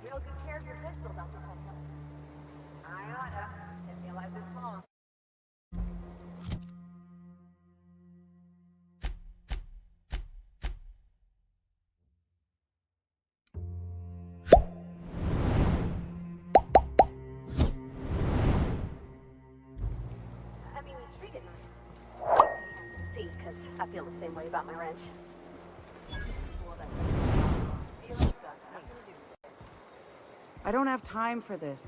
Real good care of your pistol, Dr. Coleman. I oughta. Didn't realize this long. I mean, you treated nice. See, because I feel the same way about my wrench. I don't have time for this.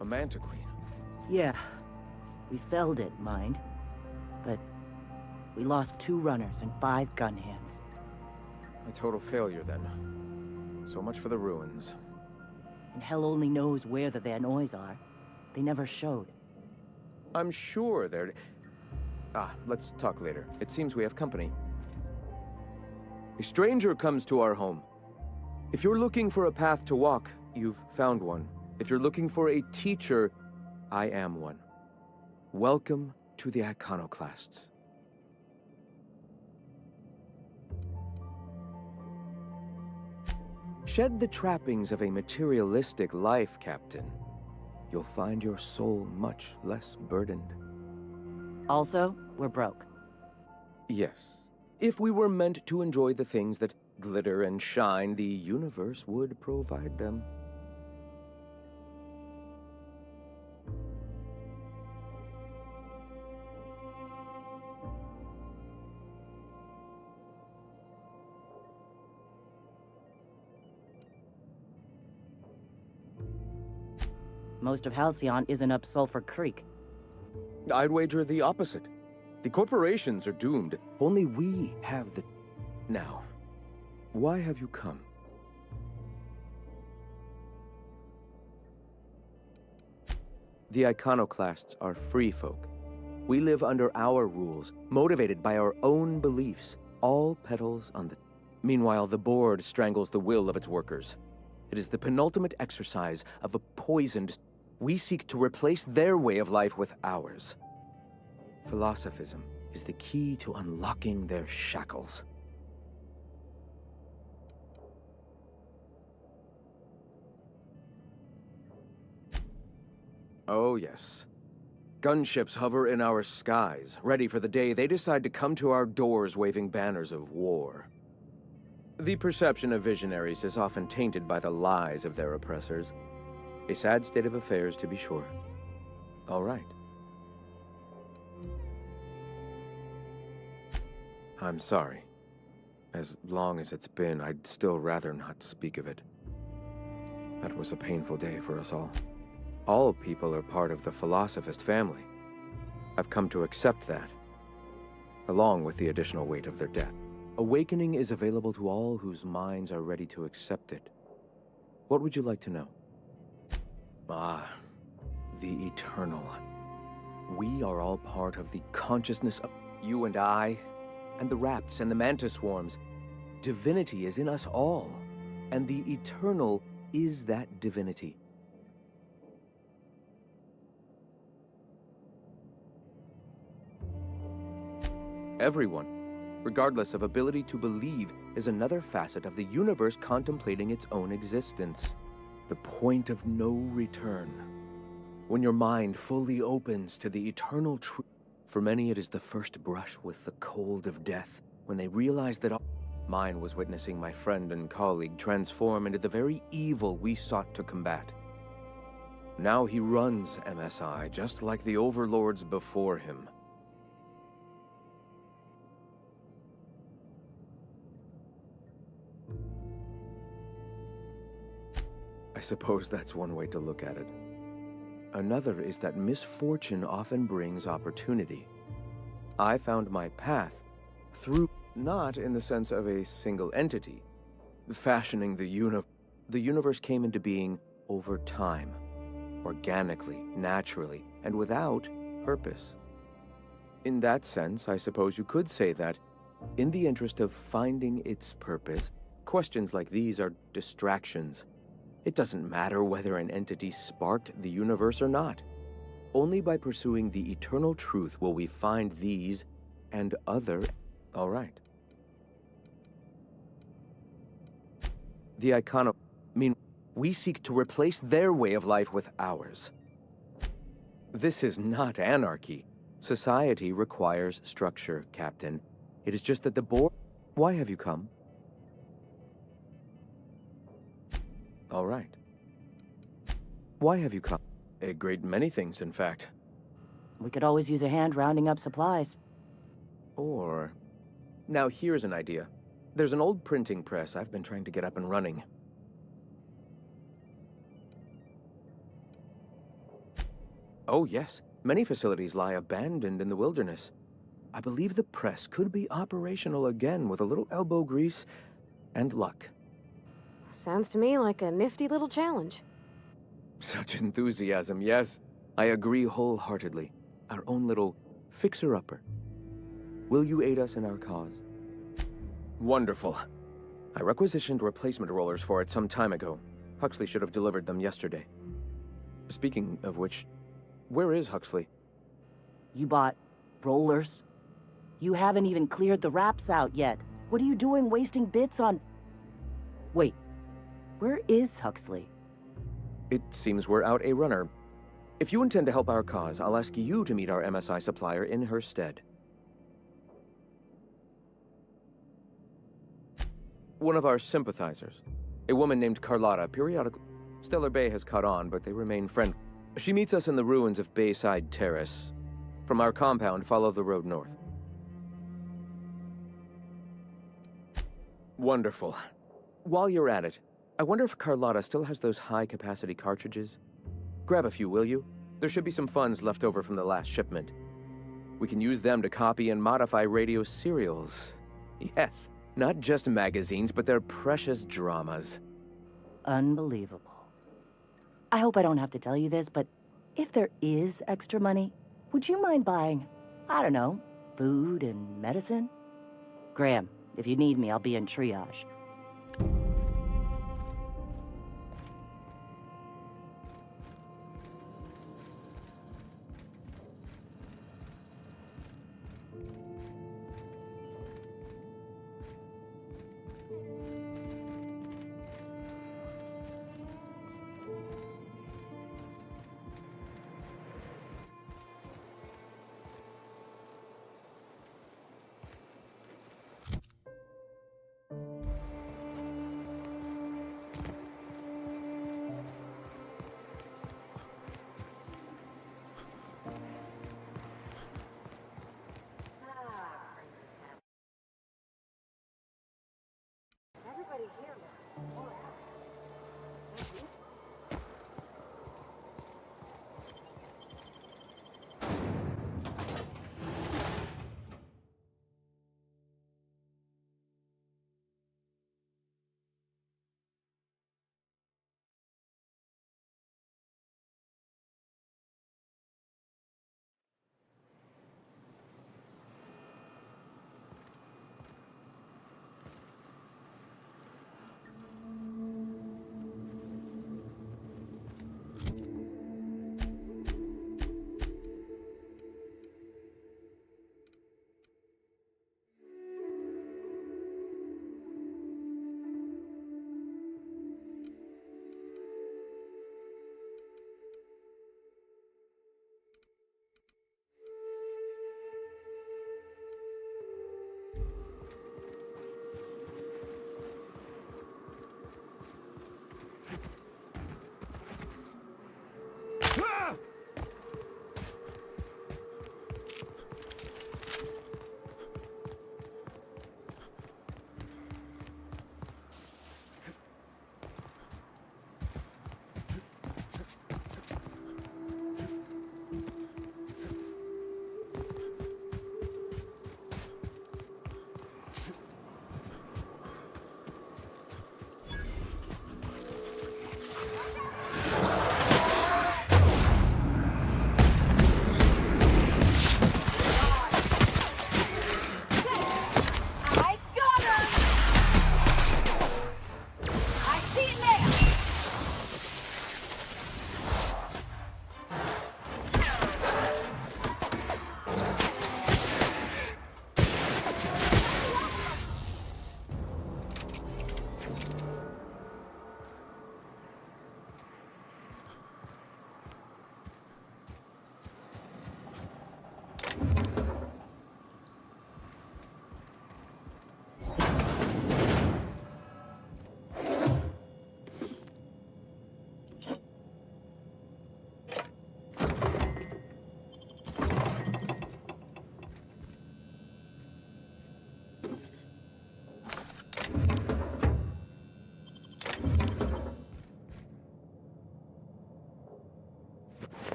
A Manta Queen. Yeah, we felled it, mind. But we lost 2 runners and 5 gun hands. A total failure, then. So much for the ruins. And hell only knows where the Van Oy's are. They never showed. I'm sure they're... let's talk later. It seems we have company. A stranger comes to our home. If you're looking for a path to walk, you've found one. If you're looking for a teacher, I am one. Welcome to the Iconoclasts. Shed the trappings of a materialistic life, Captain. You'll find your soul much less burdened. Also, we're broke. Yes. If we were meant to enjoy the things that glitter and shine, the universe would provide them. Most of Halcyon isn't up Sulphur Creek. I'd wager the opposite. The corporations are doomed. Only we have the... Now, why have you come? The Iconoclasts are free folk. We live under our rules, motivated by our own beliefs, all petals on the... Meanwhile, the board strangles the will of its workers. It is the penultimate exercise of a poisoned... We seek to replace their way of life with ours. Philosophism is the key to unlocking their shackles. Oh, yes. Gunships hover in our skies, ready for the day they decide to come to our doors waving banners of war. The perception of visionaries is often tainted by the lies of their oppressors. A sad state of affairs, to be sure. All right. I'm sorry. As long as it's been, I'd still rather not speak of it. That was a painful day for us all. All people are part of the Philosophist family. I've come to accept that, along with the additional weight of their death. Awakening is available to all whose minds are ready to accept it. What would you like to know? The Eternal. We are all part of the consciousness of you and I, and the rats and the mantis swarms. Divinity is in us all, and the Eternal is that divinity? Everyone, regardless of ability to believe, is another facet of the universe contemplating its own existence. The point of no return. When your mind fully opens to the eternal truth. For many, it is the first brush with the cold of death, when they realize that mine was witnessing my friend and colleague transform into the very evil we sought to combat. Now he runs MSI, just like the overlords before him. I suppose that's one way to look at it. Another is that misfortune often brings opportunity. I found my path through, not in the sense of a single entity. Fashioning the universe came into being over time, organically, naturally, and without purpose. In that sense, I suppose you could say that, in the interest of finding its purpose, questions like these are distractions. It doesn't matter whether an entity sparked the universe or not. Only by pursuing the eternal truth will we find these and other. All right. The we seek to replace their way of life with ours. This is not anarchy. Society requires structure, Captain. It is just that the board. Why have you come? All right. Why have you come? A great many things, in fact. We could always use a hand rounding up supplies. Or... Now here's an idea. There's an old printing press I've been trying to get up and running. Oh yes, many facilities lie abandoned in the wilderness. I believe the press could be operational again with a little elbow grease and luck. Sounds to me like a nifty little challenge. Such enthusiasm, yes. I agree wholeheartedly. Our own little fixer-upper. Will you aid us in our cause? Wonderful. I requisitioned replacement rollers for it some time ago. Huxley should have delivered them yesterday. Speaking of which, where is Huxley? You bought rollers? You haven't even cleared the wraps out yet. What are you doing wasting bits on... Wait, where is Huxley? It seems we're out a runner. If you intend to help our cause, I'll ask you to meet our MSI supplier in her stead. One of our sympathizers. A woman named Carlotta, periodically... Stellar Bay has caught on, but they remain friendly. She meets us in the ruins of Bayside Terrace. From our compound, follow the road north. Wonderful. While you're at it, I wonder if Carlotta still has those high-capacity cartridges? Grab a few, will you? There should be some funds left over from the last shipment. We can use them to copy and modify radio serials. Yes, not just magazines, but their precious dramas. Unbelievable. I hope I don't have to tell you this, but if there is extra money, would you mind buying, I don't know, food and medicine? Graham, if you need me, I'll be in triage.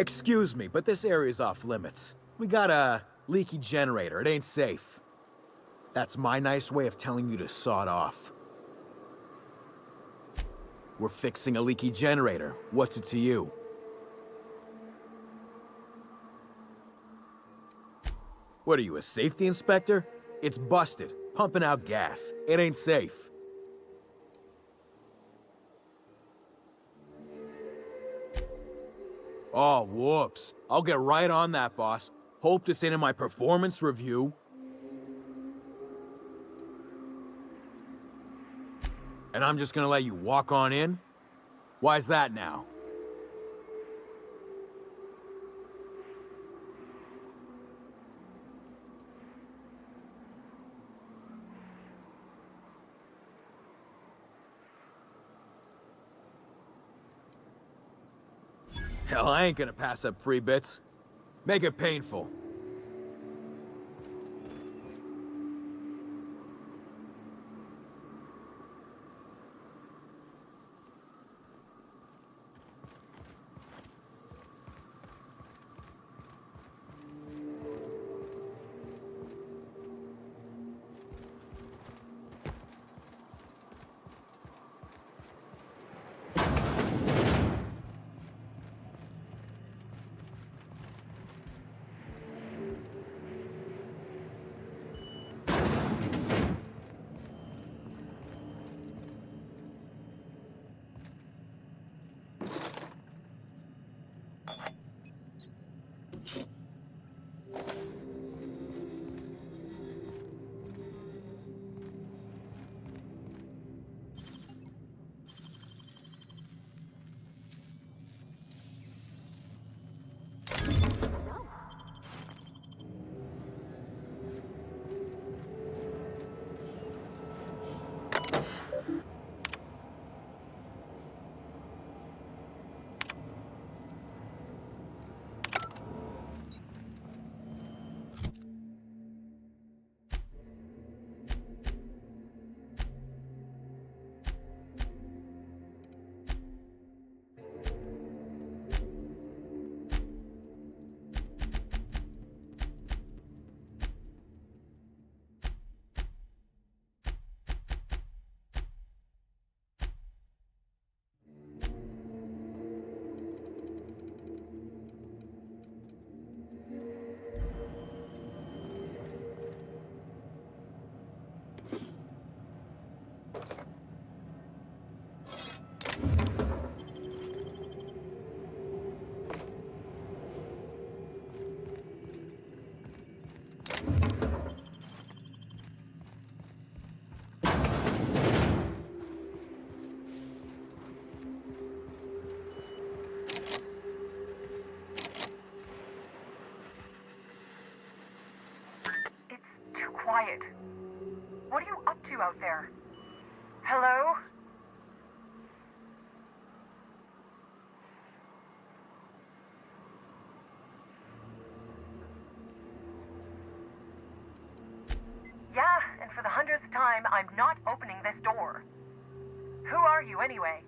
Excuse me, but this area's off limits. We got a leaky generator. It ain't safe. That's my nice way of telling you to sod off. We're fixing a leaky generator. What's it to you? What are you, a safety inspector? It's busted, pumping out gas. It ain't safe. Oh, whoops. I'll get right on that, boss. Hope this ain't in my performance review. And I'm just gonna let you walk on in? Why's that now? Hell, I ain't gonna pass up free bits. Make it painful. Quiet. What are you up to out there? Hello? Yeah, and for the 100th time, I'm not opening this door. Who are you anyway?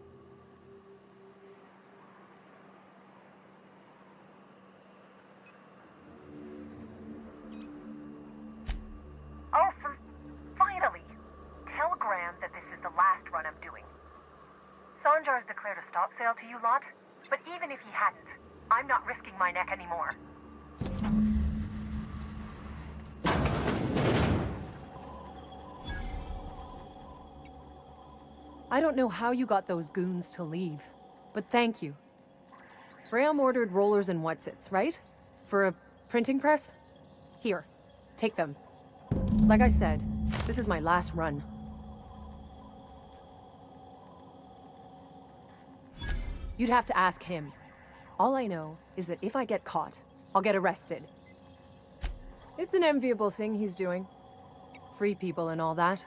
Oh, finally! Tell Graham that this is the last run I'm doing. Sanjar's declared a stop sale to you lot, but even if he hadn't, I'm not risking my neck anymore. I don't know how you got those goons to leave, but thank you. Graham ordered rollers and whatsits, right? For a printing press? Here, take them. Like I said, this is my last run. You'd have to ask him. All I know is that if I get caught, I'll get arrested. It's an enviable thing he's doing. Free people and all that.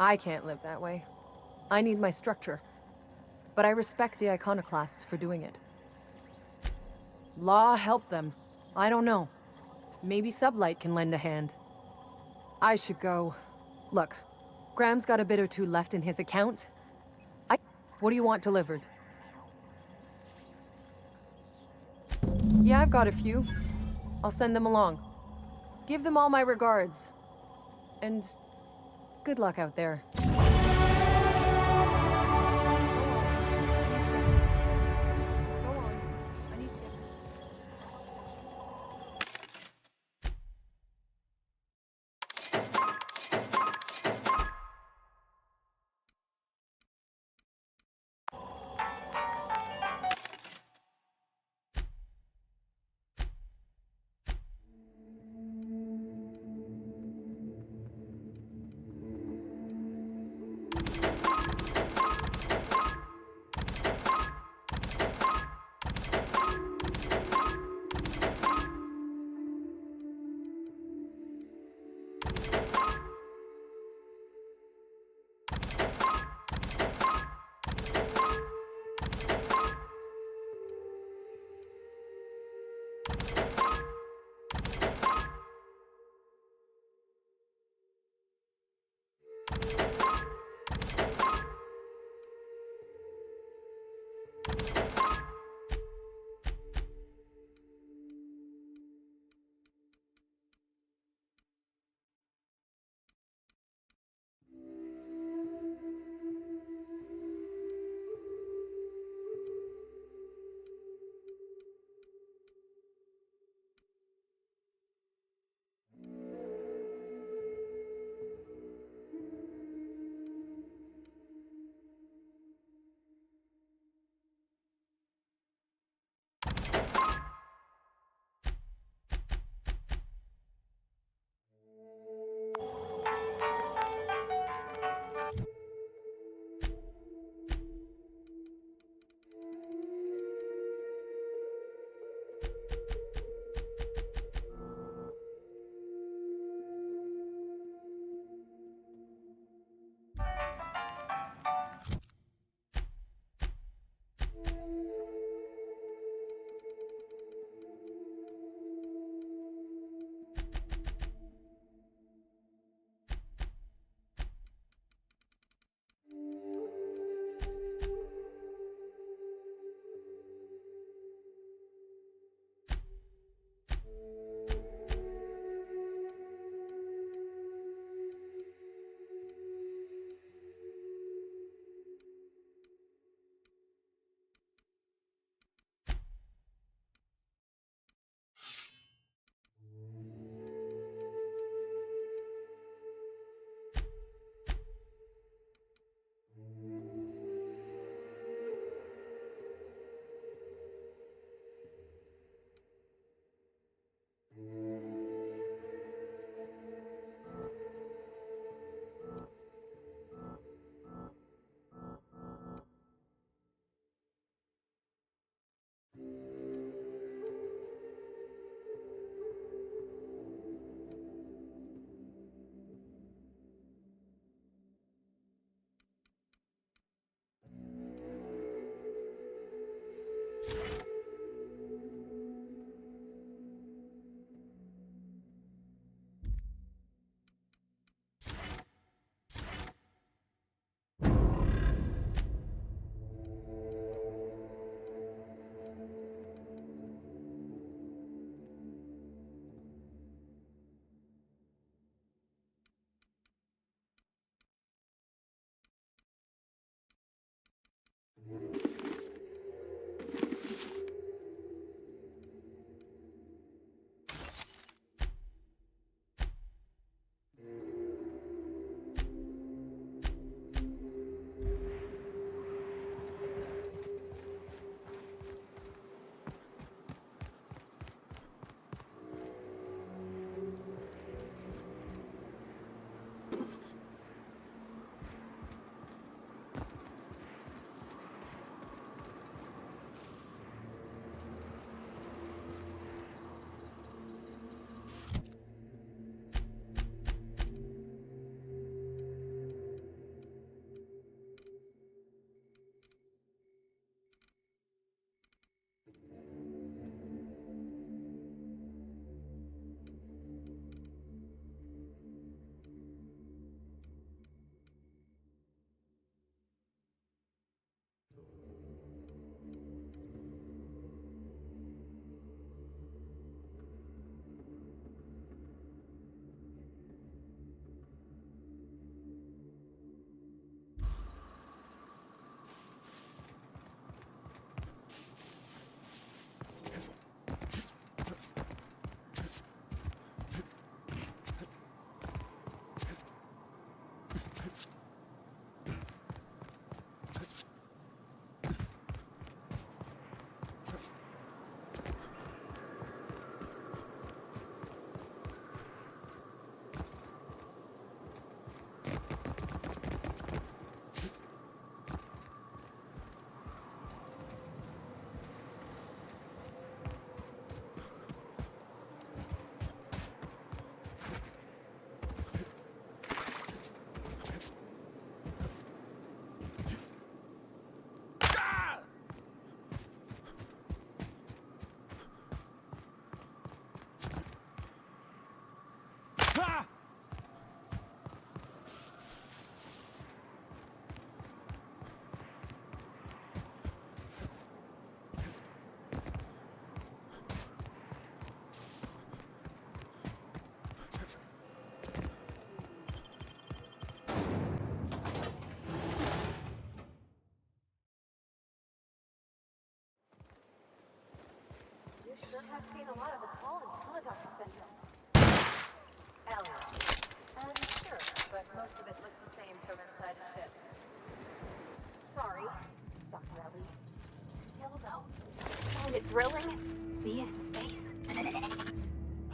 I can't live that way. I need my structure. But I respect the iconoclasts for doing it. Law help them. I don't know. Maybe Sublight can lend a hand. I should go. Look, Graham's got a bit or two left in his account. What do you want delivered? Yeah, I've got a few. I'll send them along. Give them all my regards. And good luck out there. Go on. I need to get...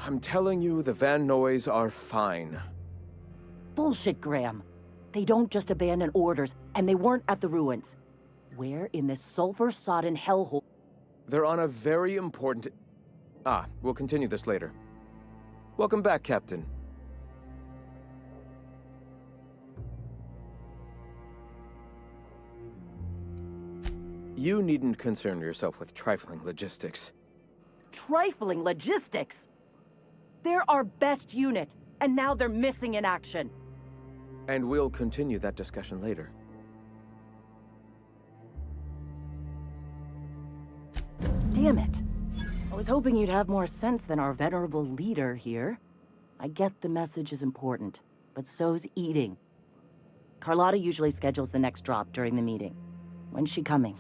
I'm telling you, the Van Noys are fine. Bullshit, Graham. They don't just abandon orders, and they weren't at the ruins. Where in this sulfur-sodden hellhole? They're on a very important... Ah, we'll continue this later. Welcome back, Captain. You needn't concern yourself with trifling logistics. Trifling logistics? They're our best unit, and now they're missing in action. And we'll continue that discussion later. Damn it. I was hoping you'd have more sense than our venerable leader here. I get the message is important, but so's eating. Carlotta usually schedules the next drop during the meeting. When's she coming?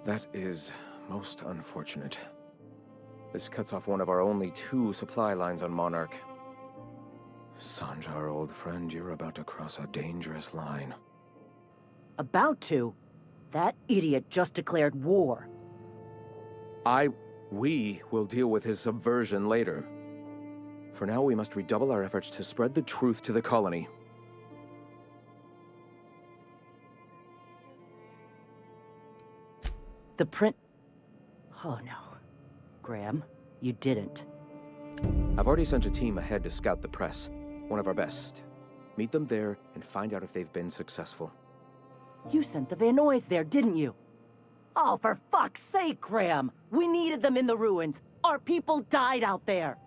That is most unfortunate. This cuts off one of our only 2 supply lines on Monarch. Sanjar, old friend, you're about to cross a dangerous line. About to? That idiot just declared war. We will deal with his subversion later. For now, we must redouble our efforts to spread the truth to the colony. The print... Oh no. Graham, you didn't. I've already sent a team ahead to scout the press. One of our best. Meet them there and find out if they've been successful. You sent the Van Noys there, didn't you? Oh, for fuck's sake, Graham! We needed them in the ruins. Our people died out there.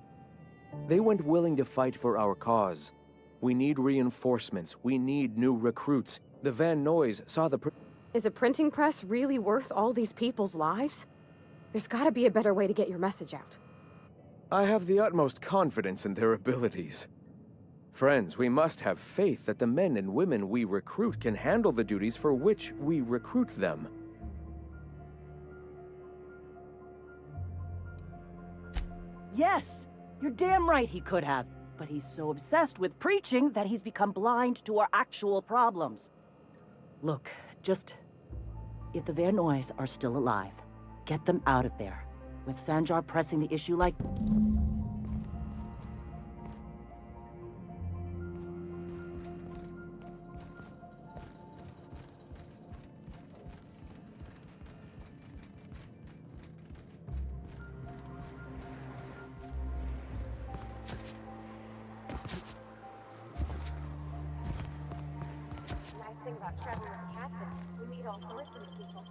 They went willing to fight for our cause. We need reinforcements. We need new recruits. The Van Noys saw the... Is a printing press really worth all these people's lives? There's gotta be a better way to get your message out. I have the utmost confidence in their abilities. Friends, we must have faith that the men and women we recruit can handle the duties for which we recruit them. Yes! You're damn right he could have. But he's so obsessed with preaching that he's become blind to our actual problems. Look, just... If the Van Noys are still alive, get them out of there. With Sanjar pressing the issue like... Nice thing about traveling with a captain. We meet all sorts of people.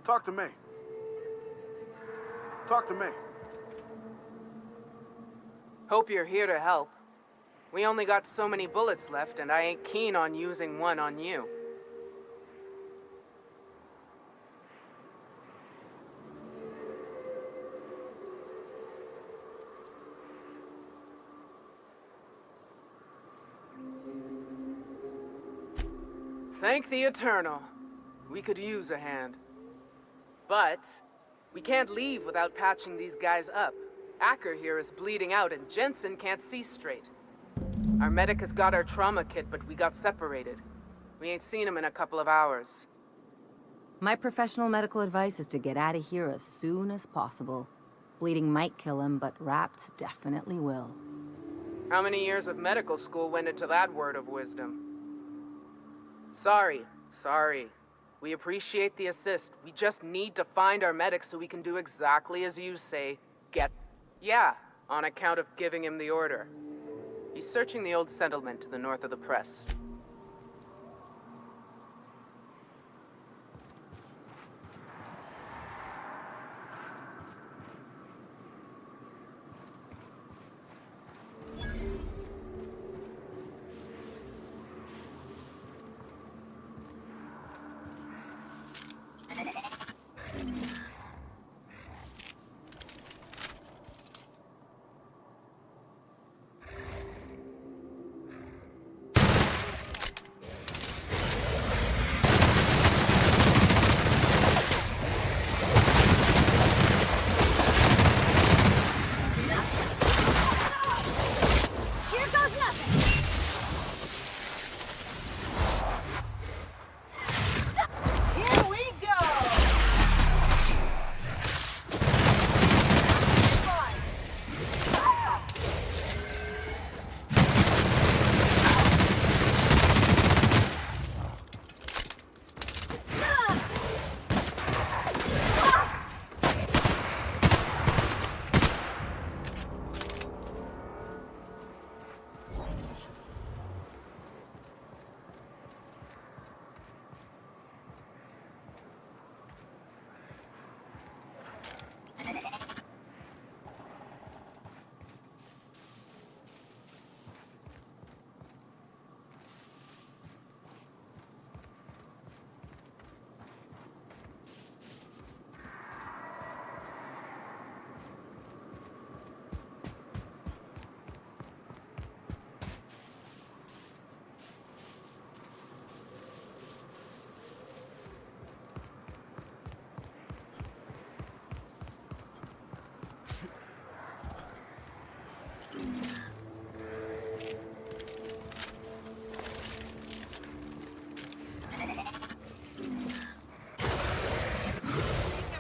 Talk to me. Talk to me. Hope you're here to help. We only got so many bullets left, and I ain't keen on using one on you. Thank the Eternal. We could use a hand. But we can't leave without patching these guys up. Acker here is bleeding out and Jensen can't see straight. Our medic has got our trauma kit, but we got separated. We ain't seen him in a couple of hours. My professional medical advice is to get out of here as soon as possible. Bleeding might kill him, but wrapped definitely will. How many years of medical school went into that word of wisdom? Sorry. We appreciate the assist. We just need to find our medic so we can do exactly as you say. Yeah, on account of giving him the order. He's searching the old settlement to the north of the press.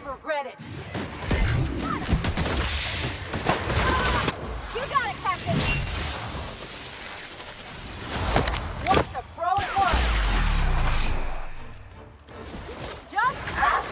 Regret it. You got it, Captain. Watch a pro at work. Just up.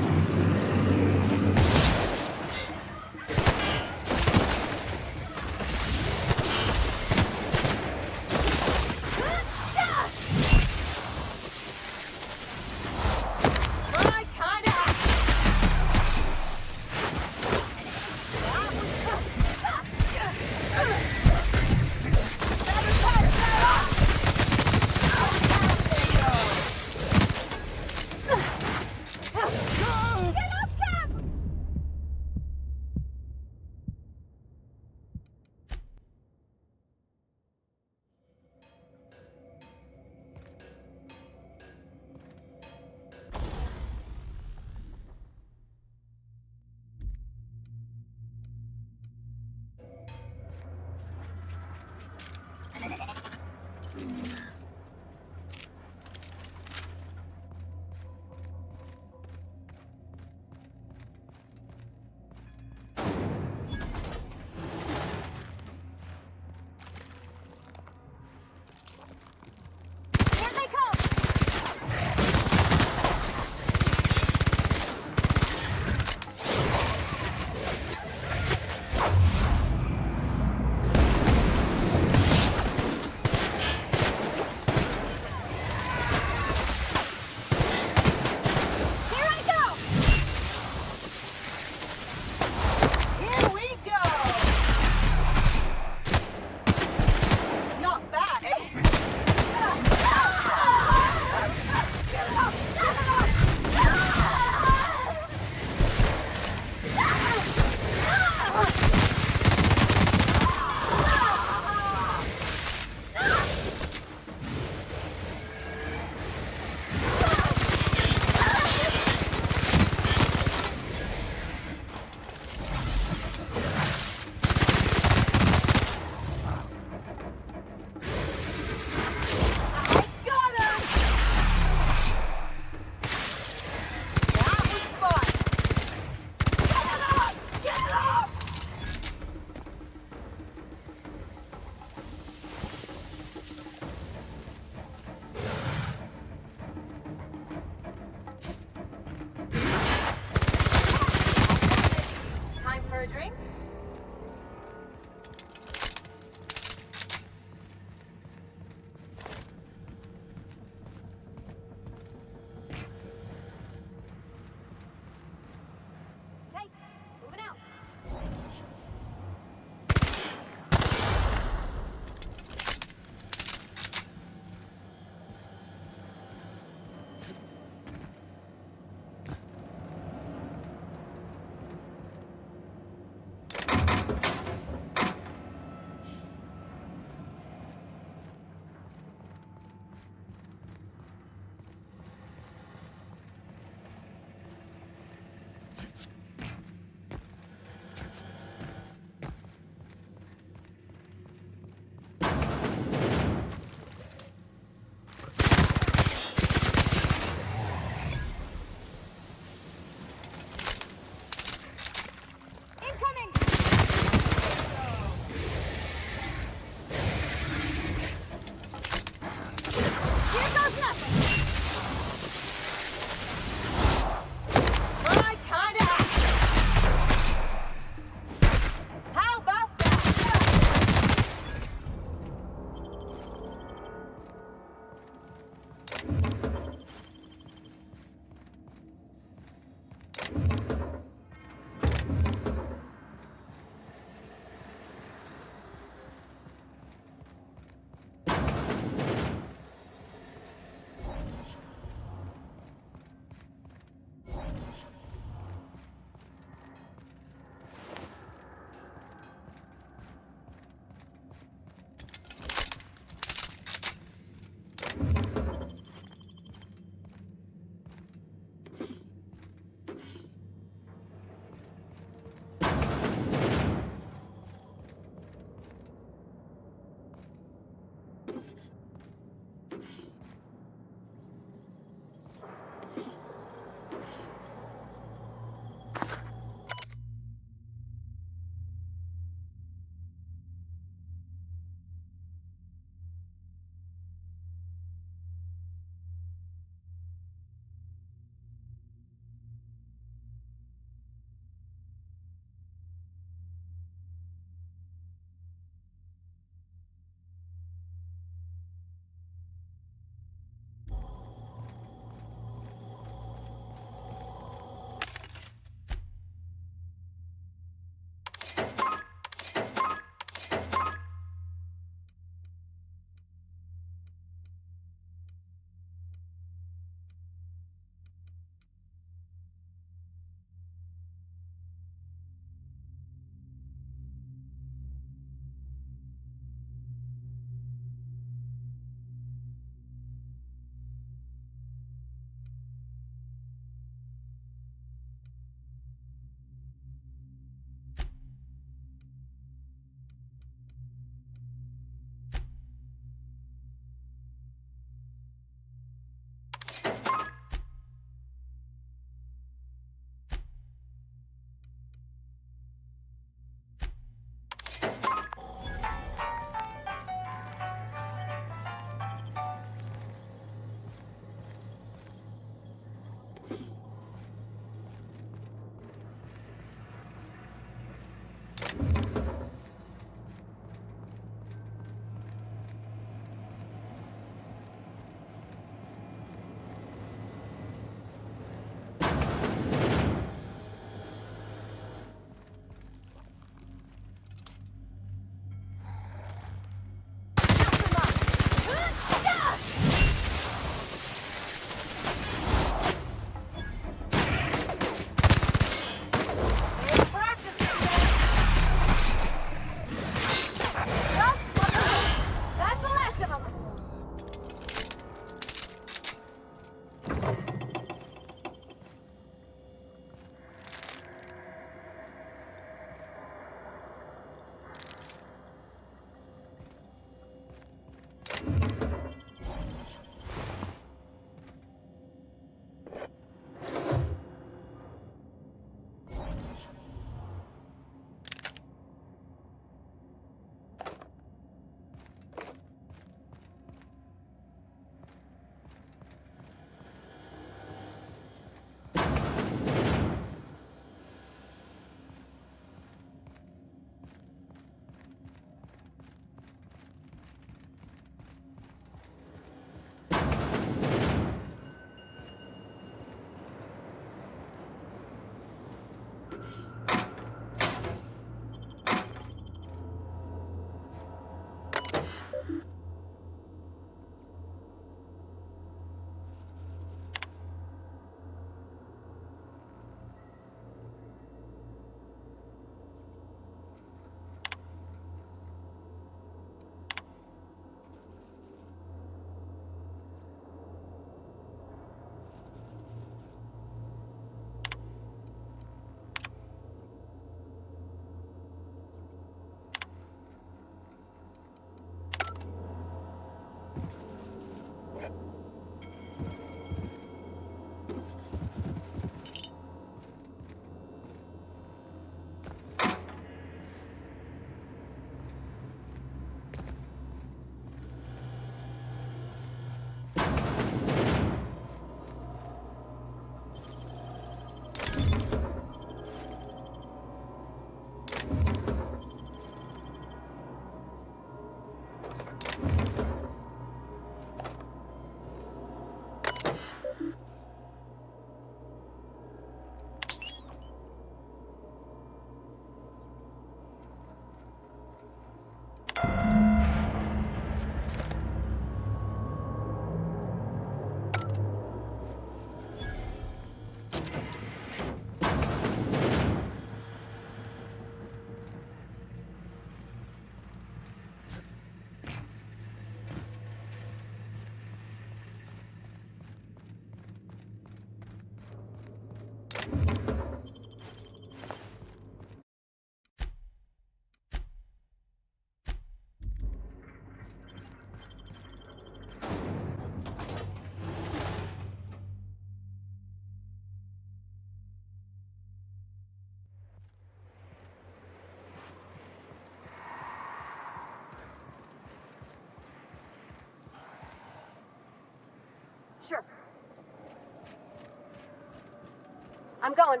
I'm going.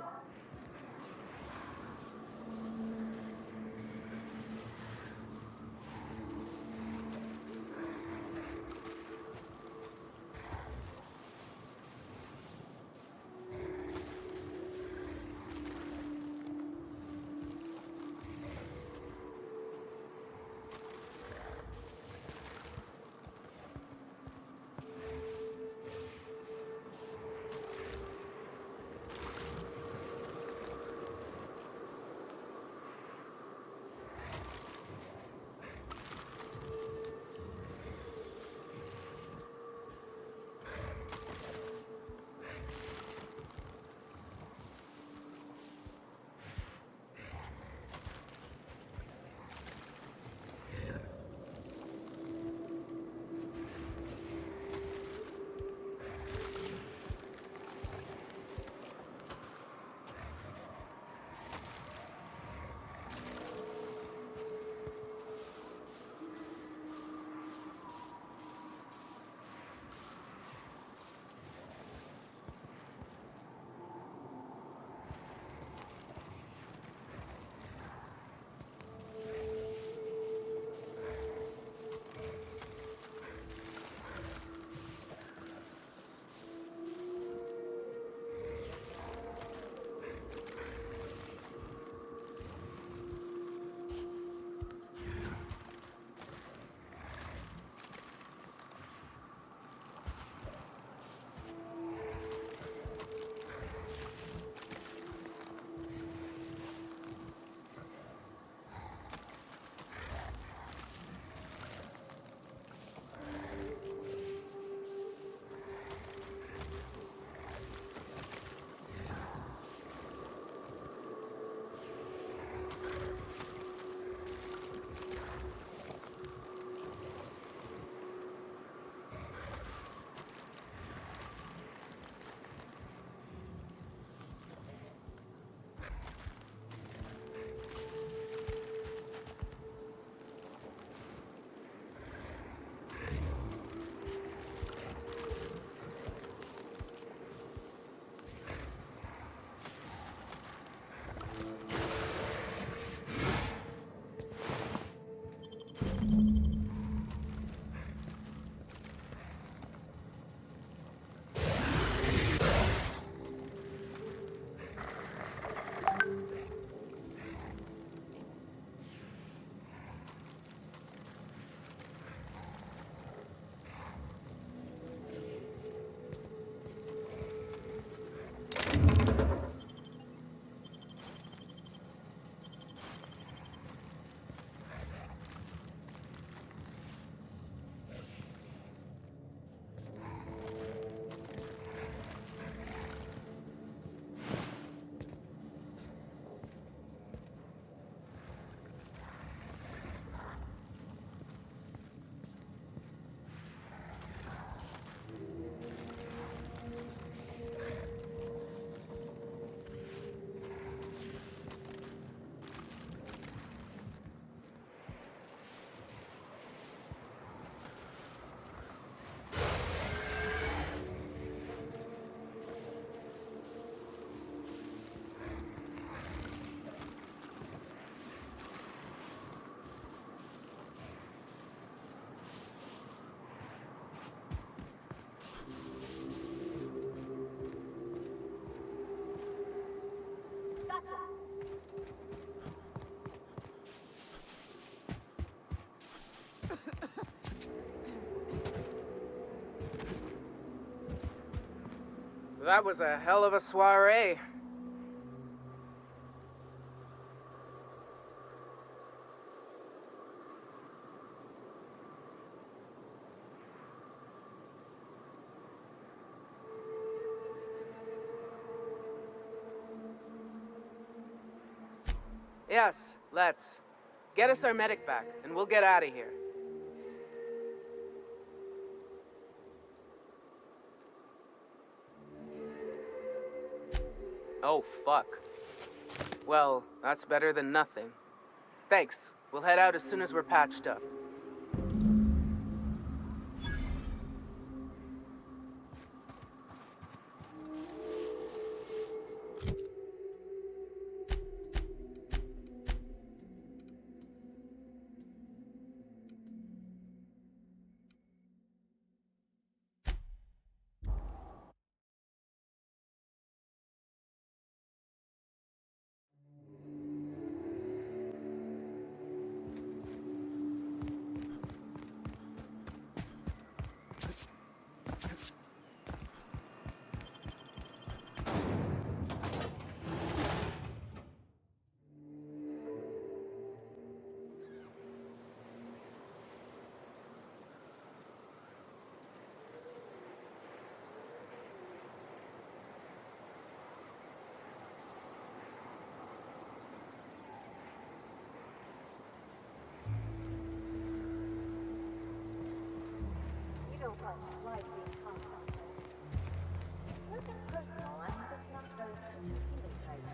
That was a hell of a soiree. Yes, let's. Get us our medic back, and we'll get out of here. Oh, fuck. Well, that's better than nothing. Thanks. We'll head out as soon as we're patched up. much like being contact. Nothing personal, I'm just not very touchy-feely type.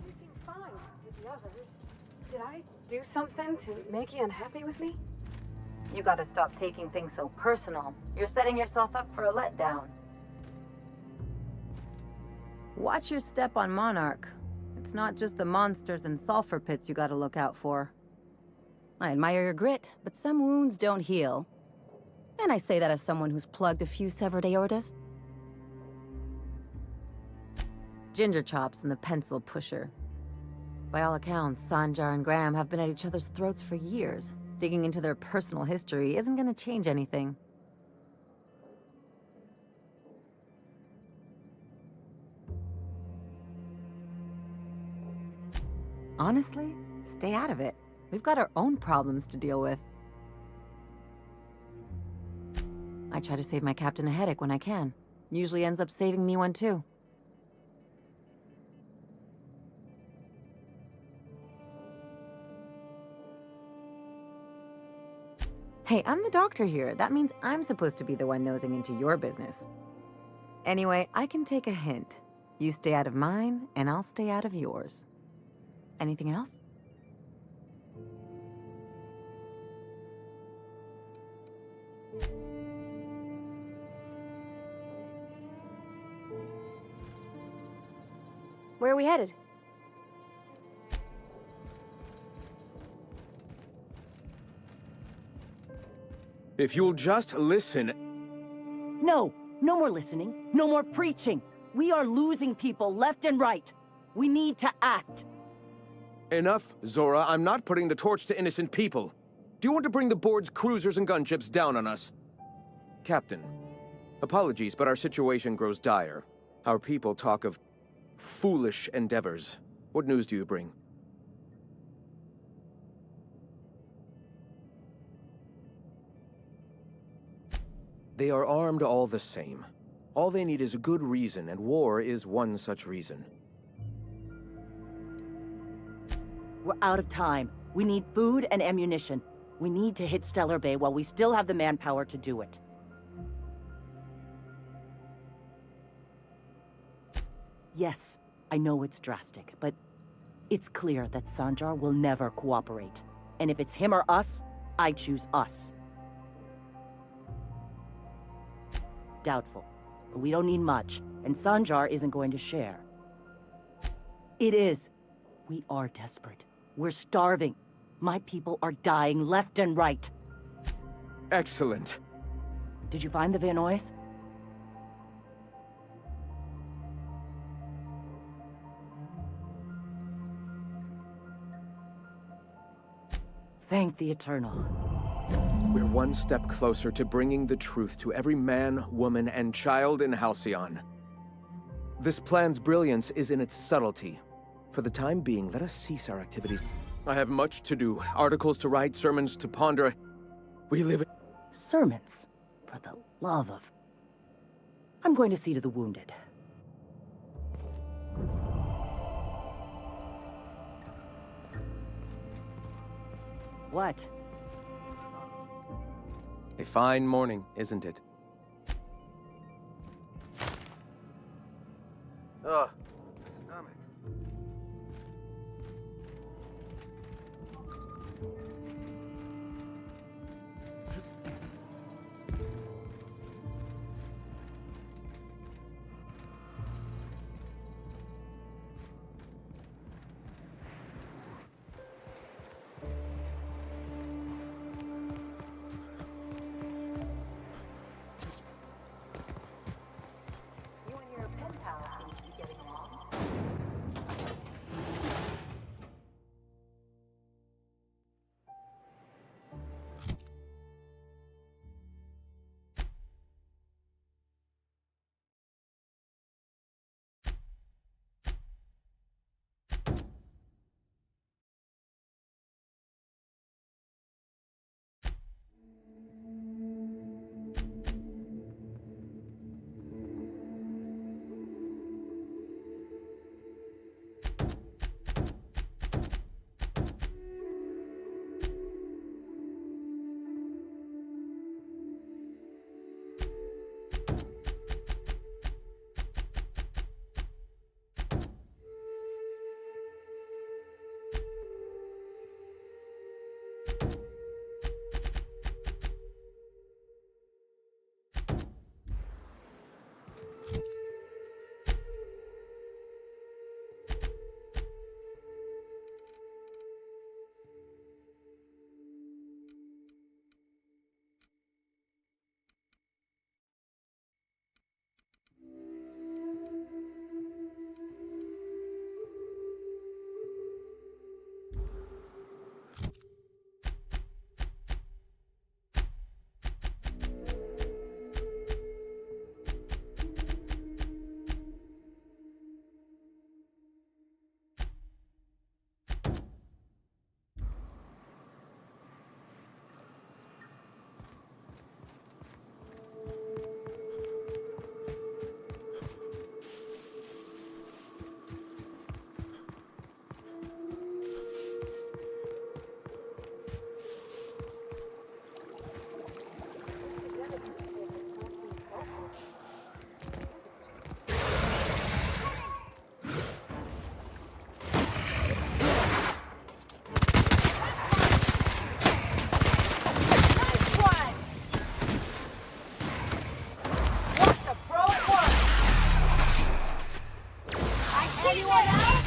You seem fine with the others. Did I do something to make you unhappy with me? You gotta stop taking things so personal. You're setting yourself up for a letdown. Watch your step on Monarch. It's not just the monsters and sulfur pits you gotta look out for. I admire your grit, but some wounds don't heal. And I say that as someone who's plugged a few severed aortas. Ginger Chops and the pencil pusher. By all accounts, Sanjar and Graham have been at each other's throats for years. Digging into their personal history isn't gonna change anything. Honestly, stay out of it. We've got our own problems to deal with. I try to save my captain a headache when I can. Usually ends up saving me one too. Hey, I'm the doctor here. That means I'm supposed to be the one nosing into your business. Anyway, I can take a hint. You stay out of mine, and I'll stay out of yours. Anything else? Where are we headed? If you'll just listen... No! No more listening. No more preaching. We are losing people left and right. We need to act. Enough, Zora. I'm not putting the torch to innocent people. Do you want to bring the board's cruisers and gunships down on us? Captain, apologies, but our situation grows dire. Our people talk of foolish endeavors. What news do you bring? They are armed all the same. All they need is a good reason, and war is one such reason. We're out of time. We need food and ammunition. We need to hit Stellar Bay while we still have the manpower to do it. Yes, I know it's drastic, but it's clear that Sanjar will never cooperate. And if it's him or us, I choose us. Doubtful. But we don't need much, and Sanjar isn't going to share. It is. We are desperate. We're starving. My people are dying left and right. Excellent. Did you find the Vanois? Thank the Eternal. We're one step closer to bringing the truth to every man, woman, and child in Halcyon. This plan's brilliance is in its subtlety. For the time being, let us cease our activities. I have much to do. Articles to write, sermons to ponder. We live in... Sermons? For the love of... I'm going to see to the wounded. What? A fine morning, isn't it? Ugh. Stomach. You and your pen pal seem to be getting along. Anyone else?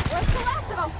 Where's the last of them?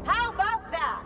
How about that?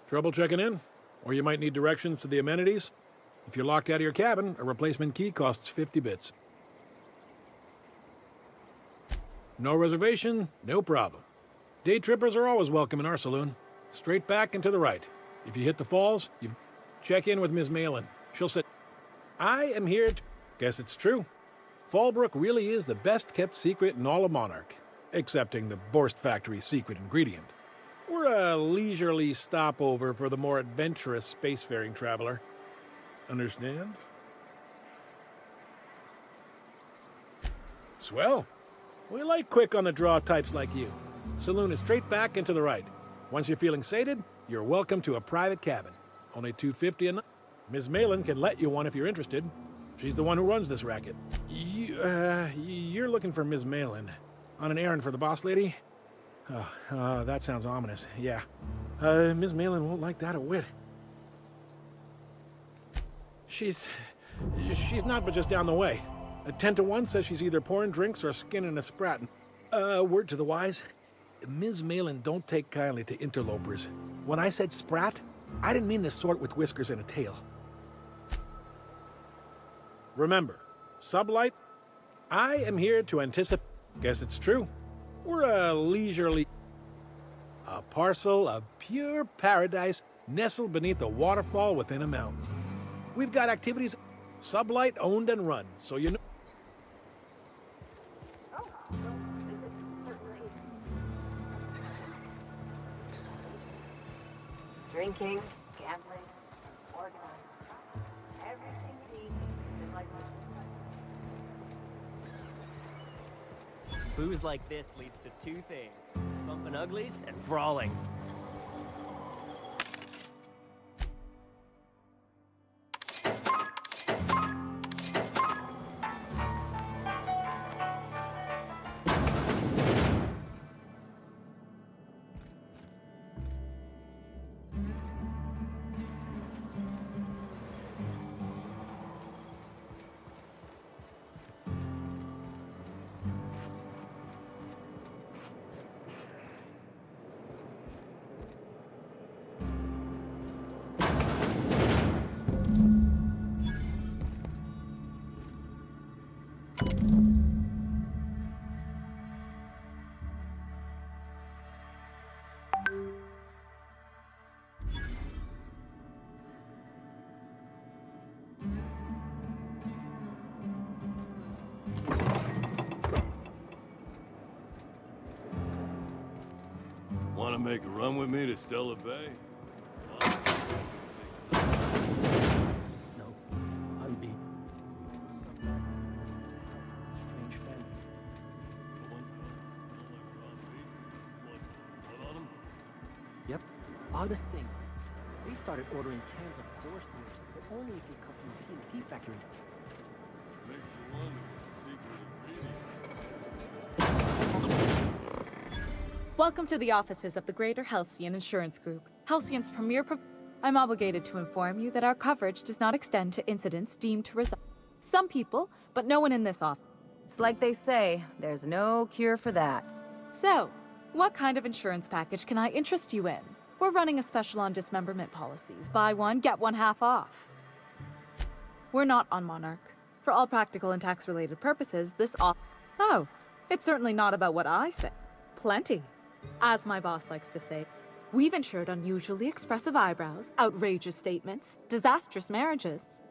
Trouble checking in? Or you might need directions to the amenities? If you're locked out of your cabin, a replacement key costs 50 bits. No reservation? No problem. Day trippers are always welcome in our saloon. Straight back and to the right. If you hit the falls, you check in with Ms. Malin. She'll say, I am here to... Guess it's true. Fallbrook really is the best-kept secret in all of Monarch, excepting the Borst Factory's secret ingredient. We're a leisurely stopover for the more adventurous spacefaring traveler. Understand? Swell. We like quick-on-the-draw types like you. Saloon is straight back and to the right. Once you're feeling sated, you're welcome to a private cabin. Only $250 a night. Ms. Malin can let you one if you're interested. She's the one who runs this racket. You're looking for Ms. Malin. On an errand for the boss lady? That sounds ominous. Yeah. Ms. Malin won't like that a whit. She's not but just down the way. A 10 to 1 says she's either pouring drinks or skinning a sprat. Word to the wise. Ms. Malin don't take kindly to interlopers. When I said sprat, I didn't mean the sort with whiskers and a tail. Remember, sublight, I am here to anticipate. Guess it's true. We're a leisurely... A parcel of pure paradise nestled beneath a waterfall within a mountain. We've got activities sublight owned and run, so you know... Oh, well, this is certainly... Drinking, gambling, organized. Everything you need is like this. Booze like this leads to two things: bumping uglies and brawling. Want to make a run with me to Stella Bay? No, I'm beat. Strange family. Yep, oddest thing. They started ordering cans of door storage, but only if they come from the C&P factory. Makes you wonder what the secret ingredient. Welcome to the offices of the Greater Halcyon Insurance Group, Halcyon's premier I'm obligated to inform you that our coverage does not extend to incidents deemed to result. Some people, but no one in this office. It's like they say, there's no cure for that. So, what kind of insurance package can I interest you in? We're running a special on dismemberment policies. Buy one, get one half off. We're not on Monarch. For all practical and tax-related purposes, this Oh, it's certainly not about what I say. Plenty. As my boss likes to say, we've insured unusually expressive eyebrows, outrageous statements, disastrous marriages.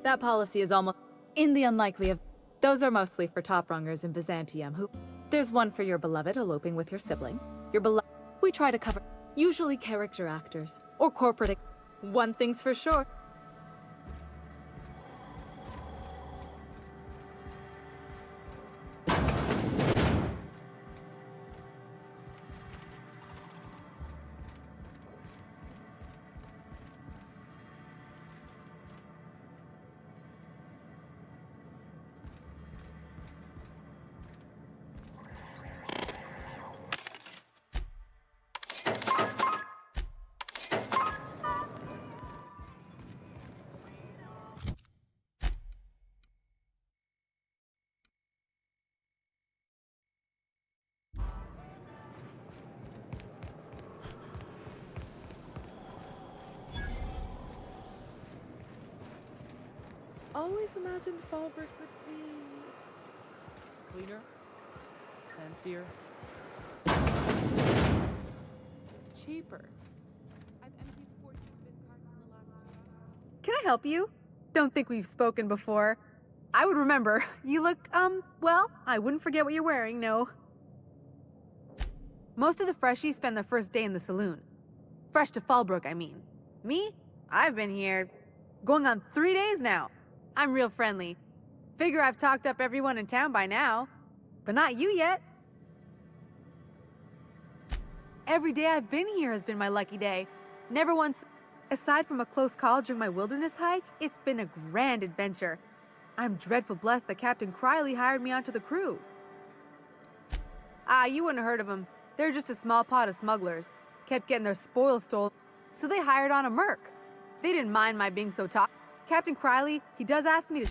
That policy is almost in the unlikely of... Those are mostly for top-rungers in Byzantium who... There's one for your beloved eloping with your sibling. Your beloved... We try to cover usually character actors or corporate... One thing's for sure. Always imagined Fallbrook would be... Cleaner? Fancier? cheaper. I've emptied 14 bin carts in the last 2 hours. Can I help you? Don't think we've spoken before. I would remember. You look, well, I wouldn't forget what you're wearing, no. Most of the freshies spend their first day in the saloon. Fresh to Fallbrook, I mean. Me? I've been here going on 3 days now. I'm real friendly. Figure I've talked up everyone in town by now. But not you yet. Every day I've been here has been my lucky day. Never once... Aside from a close call during my wilderness hike, it's been a grand adventure. I'm dreadful blessed that Captain Criley hired me onto the crew. Ah, you wouldn't have heard of them. They're just a small pot of smugglers. Kept getting their spoils stolen, so they hired on a merc. They didn't mind my being so top. Captain Criley, he does ask me to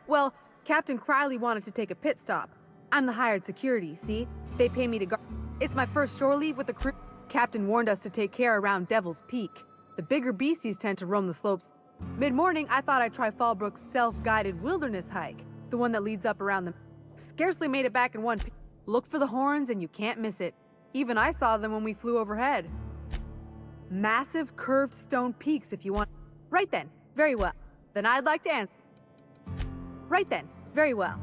Well, Captain Criley wanted to take a pit stop. I'm the hired security, see? They pay me to guard. It's my first shore leave with the crew. Captain warned us to take care around Devil's Peak. The bigger beasties tend to roam the slopes. Mid-morning, I thought I'd try Fallbrook's self-guided wilderness hike, the one that leads up around the... Scarcely made it back in one piece. Look for the horns and you can't miss it. Even I saw them when we flew overhead. Massive curved stone peaks if you want... Right then, very well. Then I'd like to answer. Right then, very well.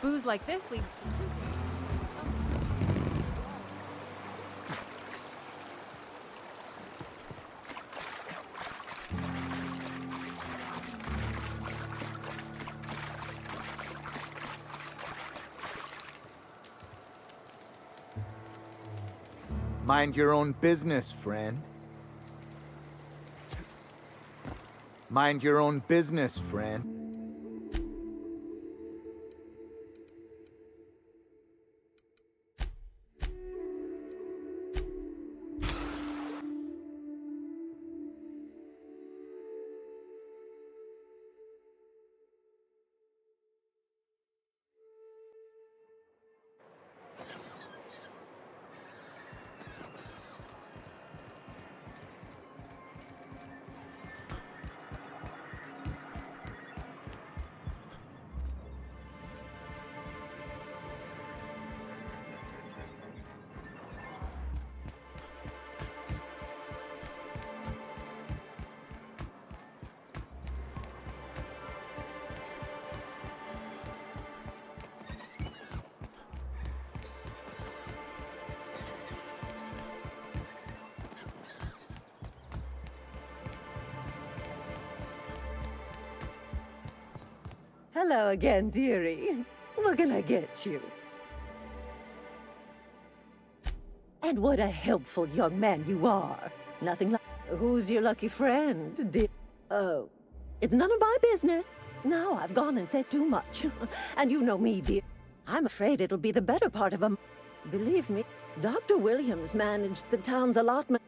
Booze like this leads to two things. Mind your own business, friend. Mind your own business, friend. Hello again, dearie. What can I get you? And what a helpful young man you are. Nothing like... Who's your lucky friend, dear? Oh, it's none of my business. Now I've gone and said too much. And you know me, dear. I'm afraid it'll be the better part of a... Believe me, Dr. Williams managed the town's allotment.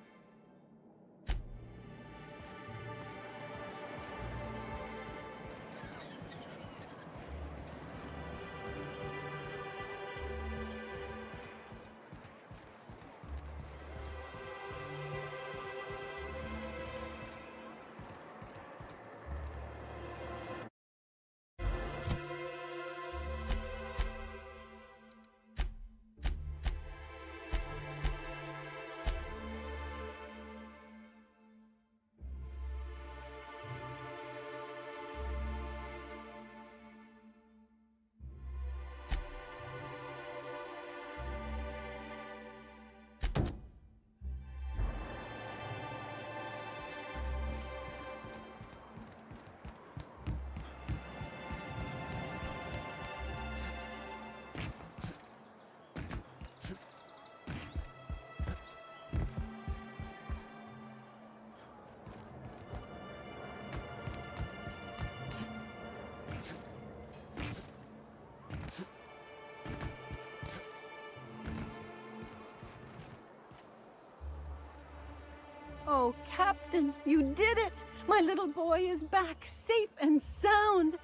Oh, Captain, you did it! My little boy is back, safe and sound!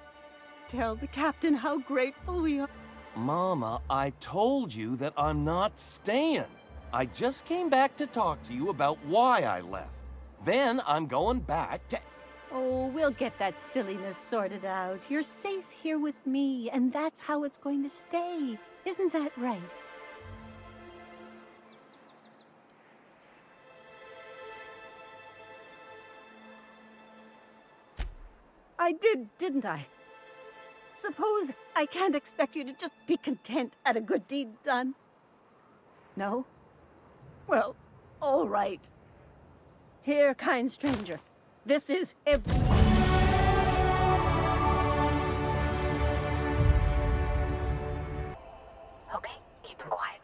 Tell the Captain how grateful we are. Mama, I told you that I'm not staying. I just came back to talk to you about why I left. Then I'm going back to... Oh, we'll get that silliness sorted out. You're safe here with me, and that's how it's going to stay. Isn't that right? I did, didn't I? Suppose I can't expect you to just be content at a good deed done? No? Well, all right. Here, kind stranger. This is Okay, keep it quiet.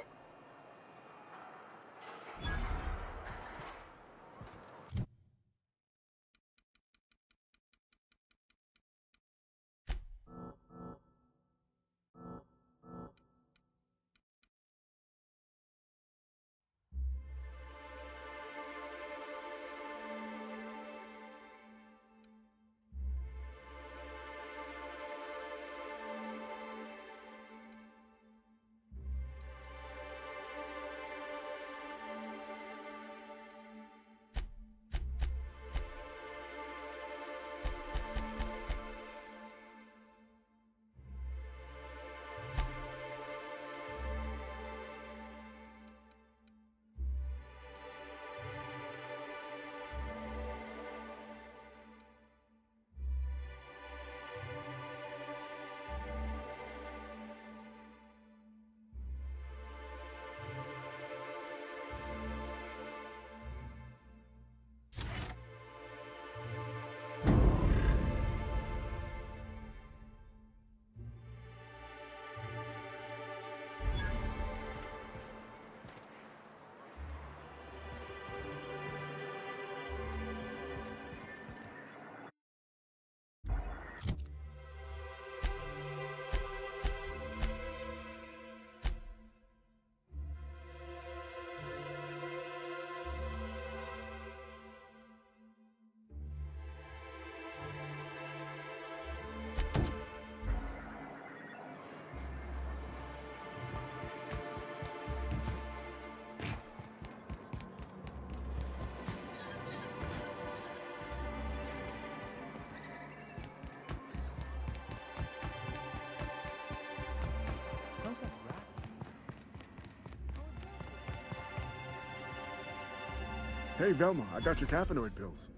Hey, Velma, I got your caffeinoid pills.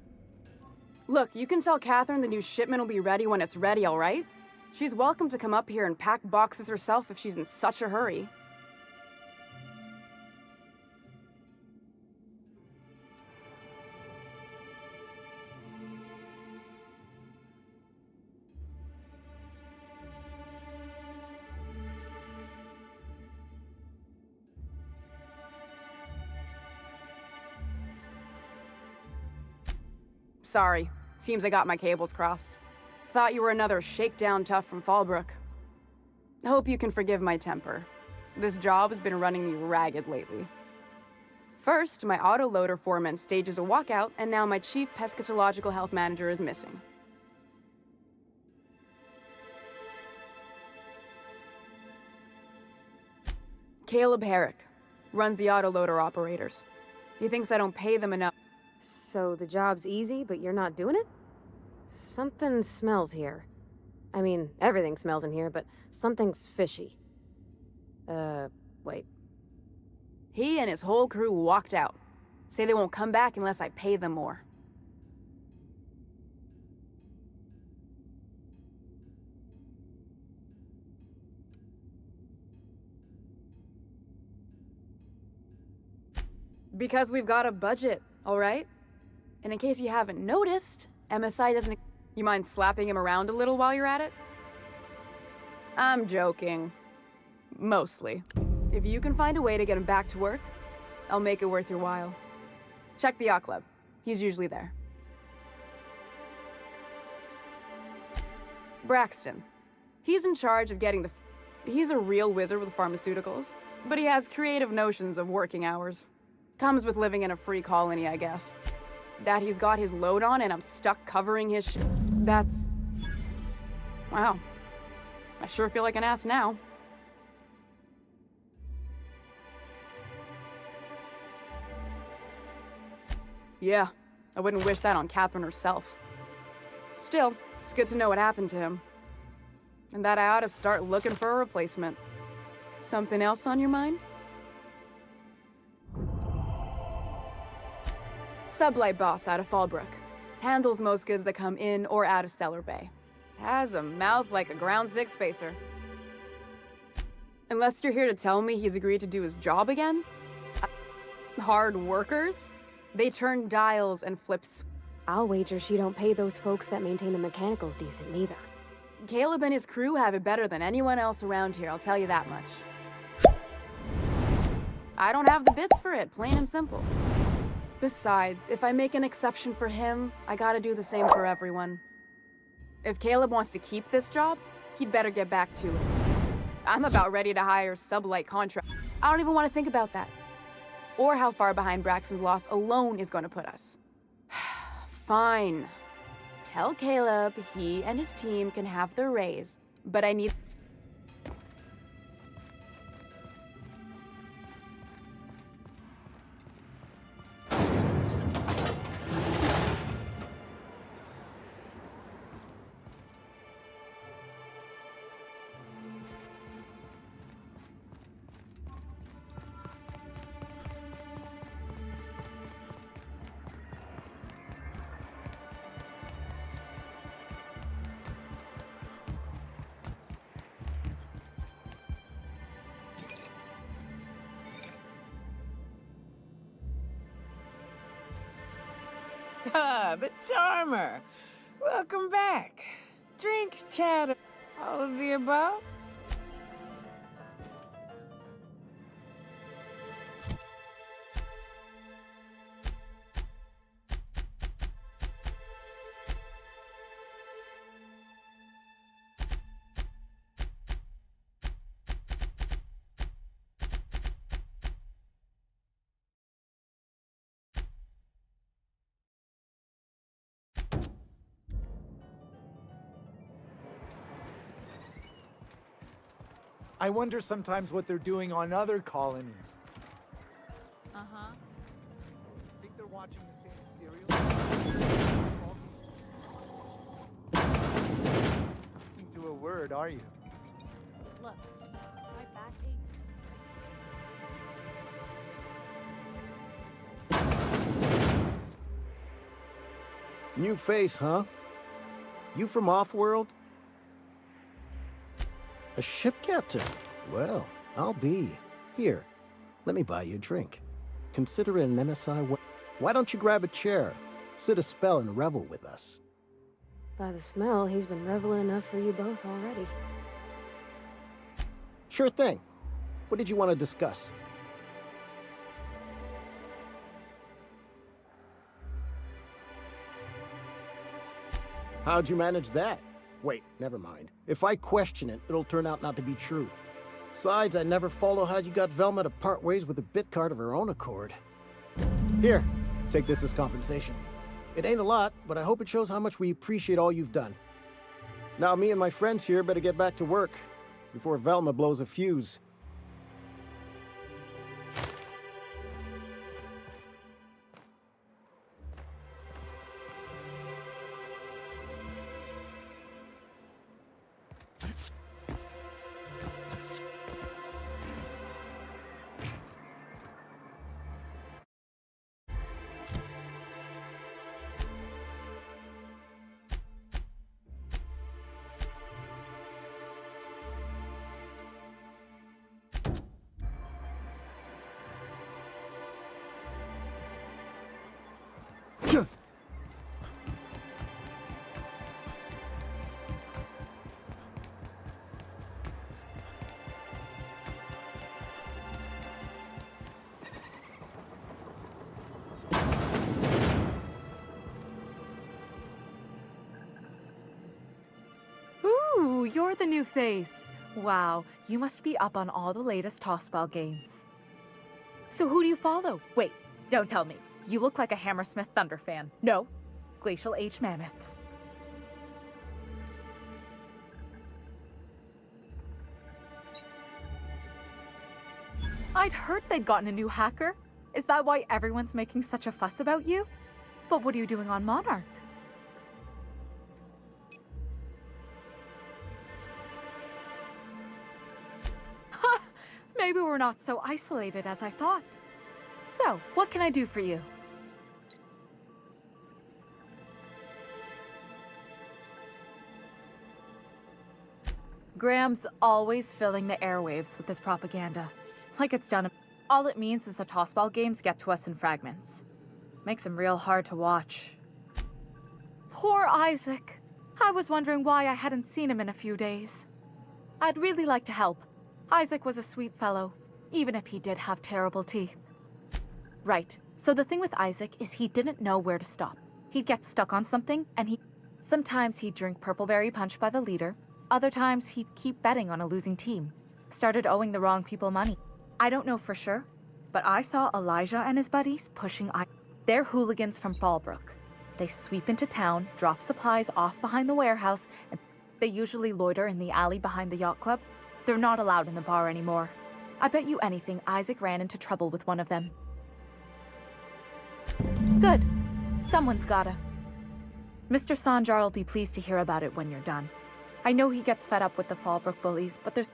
Look, you can tell Catherine the new shipment will be ready when it's ready, all right? She's welcome to come up here and pack boxes herself if she's in such a hurry. Sorry. Seems I got my cables crossed. Thought you were another shakedown tough from Fallbrook. Hope you can forgive my temper. This job has been running me ragged lately. First, my autoloader foreman stages a walkout, and now my chief pescatological health manager is missing. Caleb Herrick runs the autoloader operators. He thinks I don't pay them enough. So the job's easy, but you're not doing it? Something smells here. I mean, everything smells in here, but something's fishy. Wait. He and his whole crew walked out. Say they won't come back unless I pay them more. Because we've got a budget, all right? And in case you haven't noticed, MSI doesn't... You mind slapping him around a little while you're at it? I'm joking. Mostly. If you can find a way to get him back to work, I'll make it worth your while. Check the yacht club. He's usually there. Braxton. He's in charge of getting the... He's a real wizard with pharmaceuticals, but he has creative notions of working hours. Comes with living in a free colony, I guess. That he's got his load on and I'm stuck covering his shit. That's... Wow. I sure feel like an ass now. Yeah, I wouldn't wish that on Catherine herself. Still, it's good to know what happened to him. And that I ought to start looking for a replacement. Something else on your mind? Sublight boss out of Fallbrook. Handles most goods that come in or out of Stellar Bay. Has a mouth like a ground six spacer. Unless you're here to tell me he's agreed to do his job again? Hard workers? They turn dials and flips. I'll wager she don't pay those folks that maintain the mechanicals decent neither. Caleb and his crew have it better than anyone else around here, I'll tell you that much. I don't have the bits for it, plain and simple. Besides, if I make an exception for him, I gotta do the same for everyone. If Caleb wants to keep this job, he'd better get back to it. I'm about ready to hire Sublight contract. I don't even want to think about that. Or how far behind Braxton's loss alone is going to put us. Fine. Tell Caleb he and his team can have their raise, but I need... Ah, the charmer. Welcome back. Drink, chat, all of the above? I wonder sometimes what they're doing on other colonies. Uh-huh. Think they're watching the same serial? To a word, are you? Look, my back aches. New face, huh? You from Offworld? A ship captain? Well, I'll be. Here, let me buy you a drink. Consider it an MSI. Why don't you grab a chair? Sit a spell and revel with us. By the smell, he's been reveling enough for you both already. Sure thing. What did you want to discuss? How'd you manage that? Wait, never mind. If I question it, it'll turn out not to be true. Besides, I never follow how you got Velma to part ways with a bit card of her own accord. Here, take this as compensation. It ain't a lot, but I hope it shows how much we appreciate all you've done. Now me and my friends here better get back to work before Velma blows a fuse. Ooh, you're the new face. Wow, you must be up on all the latest tossball games. So who do you follow? Wait, don't tell me. You look like a Hammersmith Thunder fan. No, Glacial H Mammoths. I'd heard they'd gotten a new hacker. Is that why everyone's making such a fuss about you? But what are you doing on Monarch? Maybe we're not so isolated as I thought. So, what can I do for you? Graham's always filling the airwaves with his propaganda. Like it's done. All it means is the tossball games get to us in fragments. Makes him real hard to watch. Poor Isaac. I was wondering why I hadn't seen him in a few days. I'd really like to help. Isaac was a sweet fellow, even if he did have terrible teeth. Right, so the thing with Isaac is he didn't know where to stop. He'd get stuck on something, and sometimes he'd drink Purpleberry Punch by the liter, other times he'd keep betting on a losing team. Started owing the wrong people money. I don't know for sure, but I saw Elijah and his buddies pushing They're hooligans from Fallbrook. They sweep into town, drop supplies off behind the warehouse, and they usually loiter in the alley behind the yacht club. They're not allowed in the bar anymore. I bet you anything Isaac ran into trouble with one of them. Good. Someone's gotta. Mr. Sanjar will be pleased to hear about it when you're done. I know he gets fed up with the Fallbrook bullies, but there's...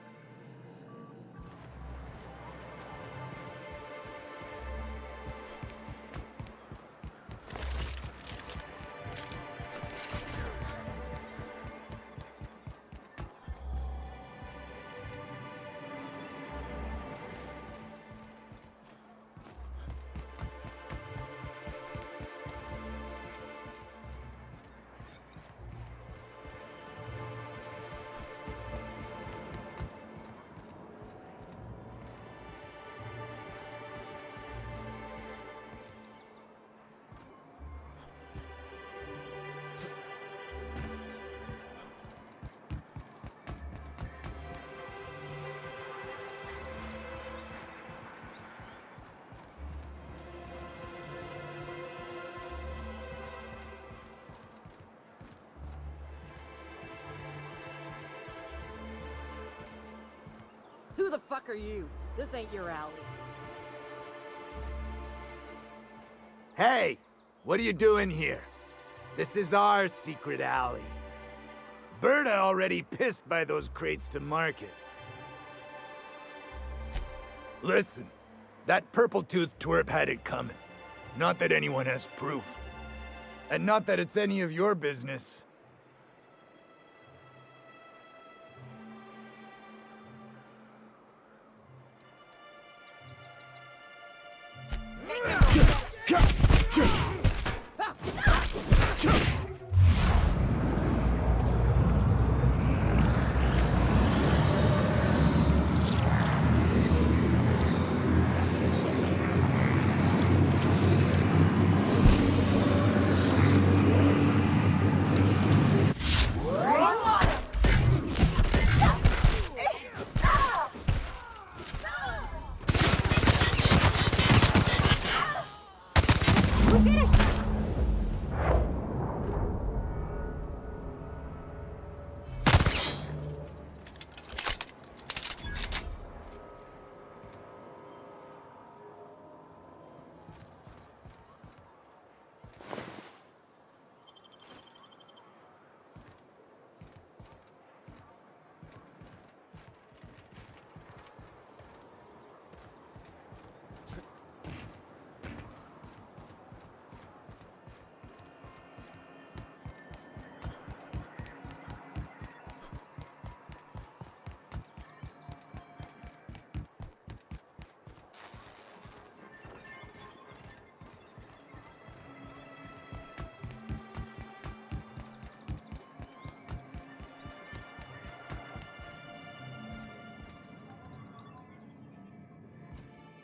Who the fuck are you? This ain't your alley. Hey! What are you doing here? This is our secret alley. Berta already pissed by those crates to market. Listen, that purple-toothed twerp had it coming. Not that anyone has proof. And not that it's any of your business.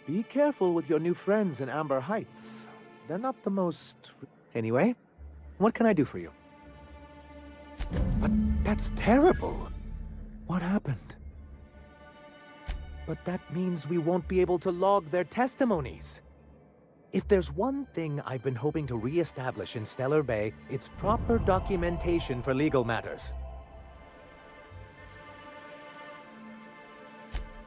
Be careful with your new friends in Amber Heights. They're not the most... Anyway, what can I do for you? But that's terrible. What happened? But that means we won't be able to log their testimonies. If there's one thing I've been hoping to re-establish in Stellar Bay, it's proper documentation for legal matters.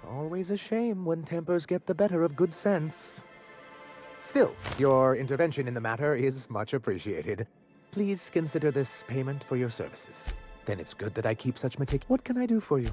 Always a shame when tempers get the better of good sense. Still, your intervention in the matter is much appreciated. Please consider this payment for your services. Then it's good that I keep such meticulous... What can I do for you?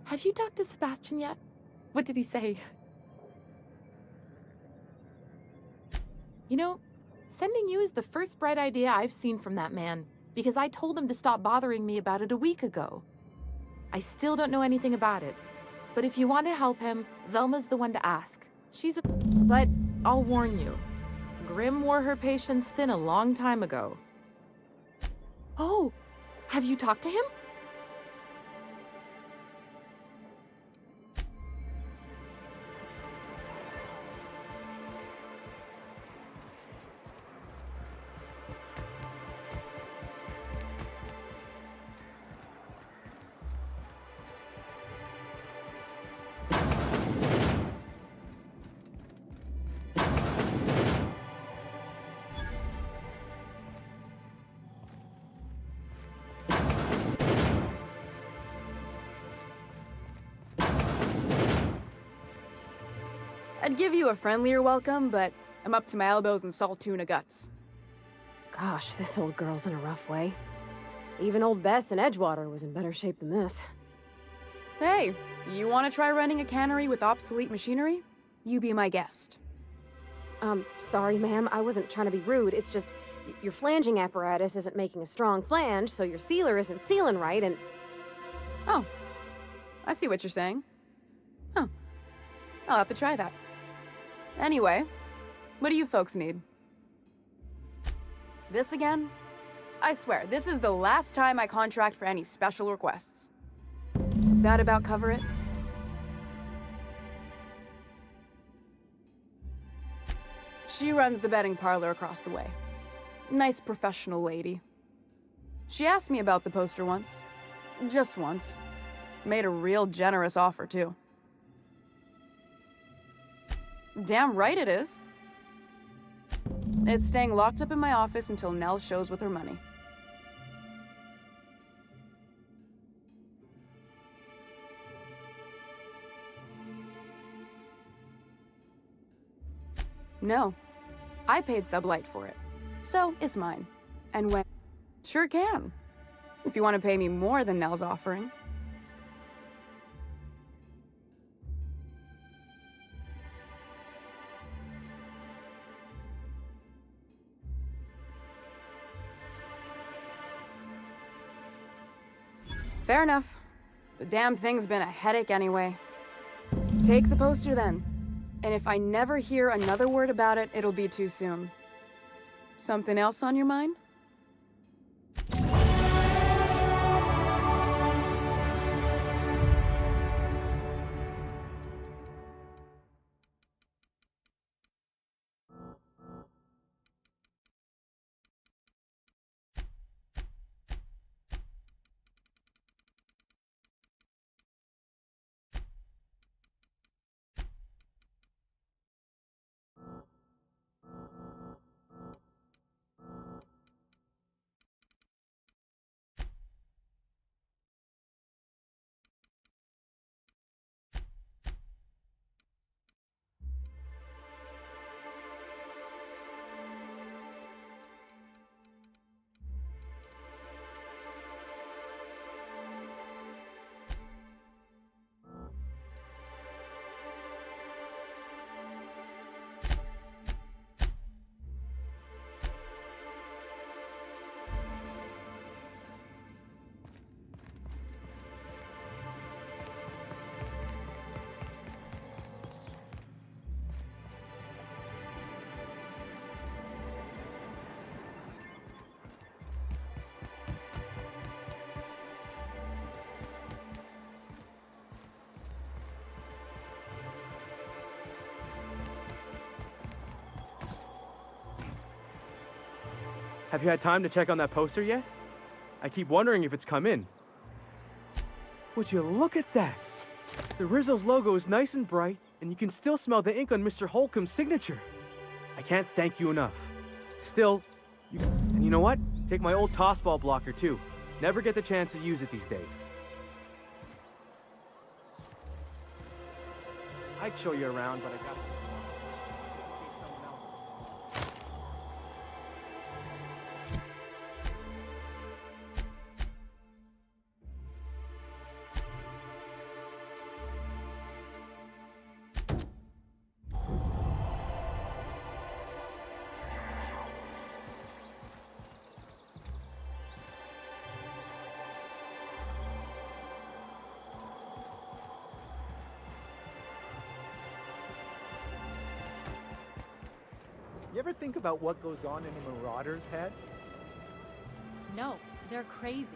Have you talked to Sebastian yet? What did he say? You know, sending you is the first bright idea I've seen from that man, because I told him to stop bothering me about it a week ago. I still don't know anything about it, but if you want to help him, Velma's the one to ask. But I'll warn you, Grim wore her patience thin a long time ago. Oh, have you talked to him? I'd give you a friendlier welcome, but I'm up to my elbows in salt tuna guts. Gosh, this old girl's in a rough way. Even old Bess in Edgewater was in better shape than this. Hey, you want to try running a cannery with obsolete machinery? You be my guest. Sorry, ma'am. I wasn't trying to be rude. It's just, your flanging apparatus isn't making a strong flange, so your sealer isn't sealing right, and... Oh, I see what you're saying. Huh. I'll have to try that. Anyway, what do you folks need? This again? I swear, this is the last time I contract for any special requests. That about cover it? She runs the betting parlor across the way. Nice professional lady. She asked me about the poster once. Just once. Made a real generous offer, too. Damn right it is. It's staying locked up in my office until Nell shows with her money. No. I paid Sublight for it. So, it's mine. And when... Sure can. If you want to pay me more than Nell's offering. Fair enough. The damn thing's been a headache anyway. Take the poster then. And if I never hear another word about it, it'll be too soon. Something else on your mind? Have you had time to check on that poster yet? I keep wondering if it's come in. Would you look at that? The Rizzo's logo is nice and bright, and you can still smell the ink on Mr. Holcomb's signature. I can't thank you enough. Still, and you know what? Take my old tossball blocker too. Never get the chance to use it these days. I'd show you around, but I got. You ever think about what goes on in a marauder's head? No, they're crazy.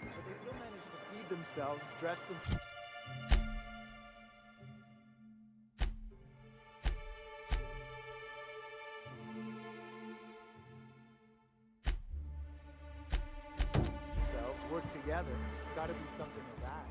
But they still manage to feed themselves, dress them. Themselves work together. Gotta be something of that.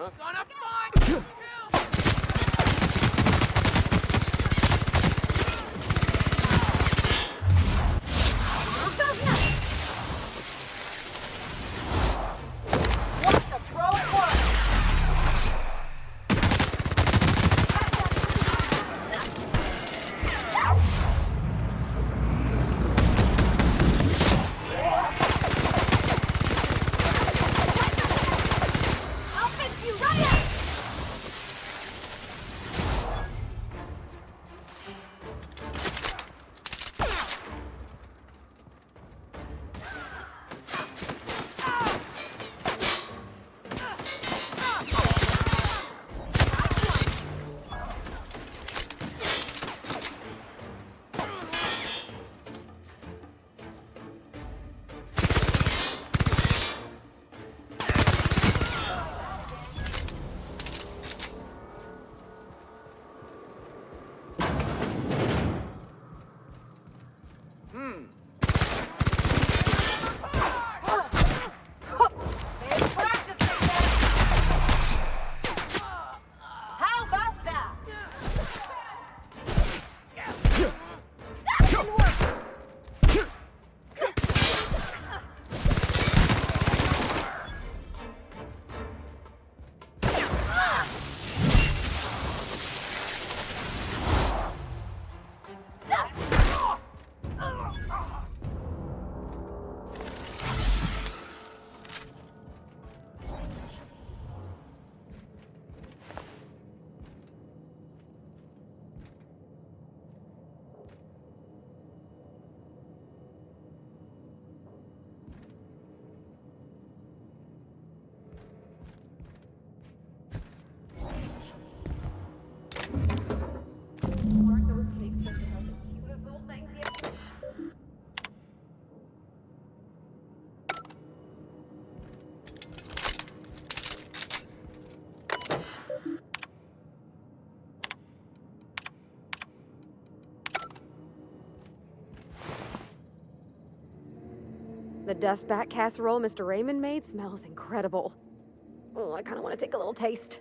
Gonna find you! How about that? The dust bat casserole Mr. Raymond made smells incredible. Oh, I kind of want to take a little taste.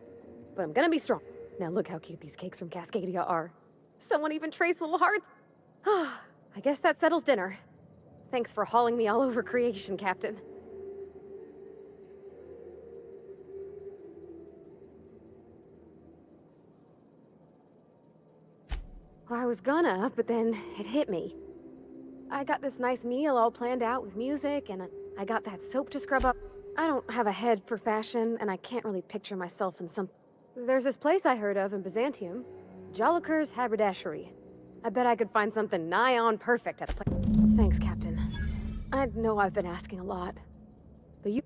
But I'm gonna be strong. Now look how cute these cakes from Cascadia are. Someone even traced little hearts. I guess that settles dinner. Thanks for hauling me all over creation, Captain. Well, I was gonna, but then it hit me. I got this nice meal all planned out with music, and I got that soap to scrub up. I don't have a head for fashion, and I can't really picture myself in some... There's this place I heard of in Byzantium, Joliker's Haberdashery. I bet I could find something nigh on perfect at a place. Thanks, Captain. I know I've been asking a lot, but you...